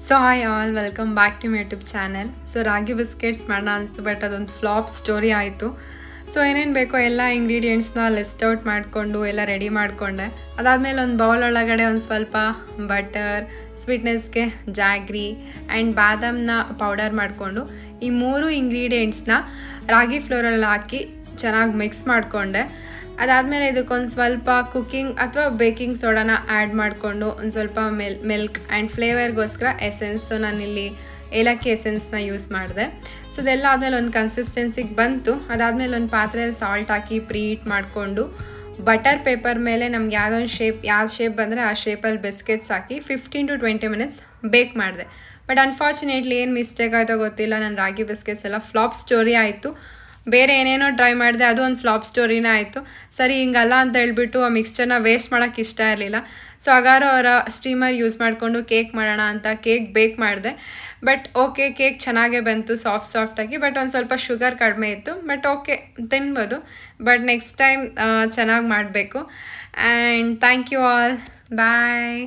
So hi all welcome back to my YouTube channel. So ರಾಗಿ biscuits ಮಾಡೋಣ ಅನಿಸ್ತು, but ಅದೊಂದು ಫ್ಲಾಪ್ ಸ್ಟೋರಿ ಆಯಿತು. ಸೊ ಏನೇನು ಬೇಕೋ ಎಲ್ಲ ಇಂಗ್ರೀಡಿಯೆಂಟ್ಸ್ನ ಲಿಸ್ಟ್ ಔಟ್ ಮಾಡಿಕೊಂಡು ಎಲ್ಲ ರೆಡಿ ಮಾಡಿಕೊಂಡೆ. ಅದಾದಮೇಲೆ ಒಂದು ಬೌಲ್ ಒಳಗಡೆ ಒಂದು ಸ್ವಲ್ಪ ಬಟರ್, ಸ್ವೀಟ್ನೆಸ್ಗೆ ಜಾಗ್ರಿ ಆ್ಯಂಡ್ ಬಾದಾಮನ್ನ ಪೌಡರ್ ಮಾಡಿಕೊಂಡು ಈ ಮೂರು ಇಂಗ್ರೀಡಿಯೆಂಟ್ಸ್ನ ರಾಗಿ ಫ್ಲೋರಲ್ಲಿ ಹಾಕಿ ಚೆನ್ನಾಗಿ ಮಿಕ್ಸ್ ಮಾಡಿಕೊಂಡೆ. ಅದಾದಮೇಲೆ ಇದಕ್ಕೊಂದು ಸ್ವಲ್ಪ ಕುಕ್ಕಿಂಗ್ ಅಥವಾ ಬೇಕಿಂಗ್ ಸೋಡಾನ ಆ್ಯಡ್ ಮಾಡಿಕೊಂಡು ಒಂದು ಸ್ವಲ್ಪ ಮಿಲ್ಕ್ ಆ್ಯಂಡ್ ಫ್ಲೇವರ್ಗೋಸ್ಕರ ಎಸೆನ್ಸು ನಾನಿಲ್ಲಿ ಏಲಕ್ಕಿ ಎಸೆನ್ಸ್ನ ಯೂಸ್ ಮಾಡಿದೆ. ಸೊ ಇದೆಲ್ಲ ಆದಮೇಲೆ ಒಂದು ಕನ್ಸಿಸ್ಟೆನ್ಸಿಗೆ ಬಂತು. ಅದಾದಮೇಲೆ ಒಂದು ಪಾತ್ರೆಯಲ್ಲಿ ಸಾಲ್ಟ್ ಹಾಕಿ ಪ್ರೀಹೀಟ್ ಮಾಡಿಕೊಂಡು ಬಟರ್ ಪೇಪರ್ ಮೇಲೆ ನಮ್ಗೆ ಯಾವ ಶೇಪ್ ಬಂದರೆ ಆ ಶೇಪಲ್ಲಿ ಬಿಸ್ಕೆಟ್ಸ್ ಹಾಕಿ 15 to 20 ಮಿನಿಟ್ಸ್ ಬೇಕ್ ಮಾಡಿದೆ. ಬಟ್ ಅನ್ಫಾರ್ಚುನೇಟ್ಲಿ ಏನು ಮಿಸ್ಟೇಕ್ ಆಯಿತೋ ಗೊತ್ತಿಲ್ಲ, ನನ್ನ ರಾಗಿ ಬಿಸ್ಕೆಟ್ಸ್ ಎಲ್ಲ ಫ್ಲಾಪ್ ಸ್ಟೋರಿ ಆಯಿತು. ಬೇರೆ ಏನೇನೋ ಟ್ರೈ ಮಾಡಿದೆ, ಅದು ಒಂದು ಫ್ಲಾಪ್ ಸ್ಟೋರಿನೇ ಆಯಿತು. ಸರಿ ಹಿಂಗಲ್ಲ ಅಂತ ಹೇಳ್ಬಿಟ್ಟು ಆ ಮಿಕ್ಸ್ಚರ್ನ ವೇಸ್ಟ್ ಮಾಡೋಕ್ಕೆ ಇಷ್ಟ ಇರಲಿಲ್ಲ. ಸೊ ಹಾಗಾದ್ರೆ ಅವರ ಸ್ಟೀಮರ್ ಯೂಸ್ ಮಾಡಿಕೊಂಡು ಕೇಕ್ ಮಾಡೋಣ ಅಂತ ಕೇಕ್ ಬೇಕ್ ಮಾಡಿದೆ. ಬಟ್ ಓಕೆ, ಕೇಕ್ ಚೆನ್ನಾಗೇ ಬಂತು, ಸಾಫ್ಟಾಗಿ. ಬಟ್ ಒಂದು ಸ್ವಲ್ಪ ಶುಗರ್ ಕಡಿಮೆ ಇತ್ತು. ಬಟ್ ಓಕೆ, ತಿನ್ಬೋದು. ಬಟ್ ನೆಕ್ಸ್ಟ್ ಟೈಮ್ ಚೆನ್ನಾಗಿ ಮಾಡಬೇಕು. And thank you all. Bye.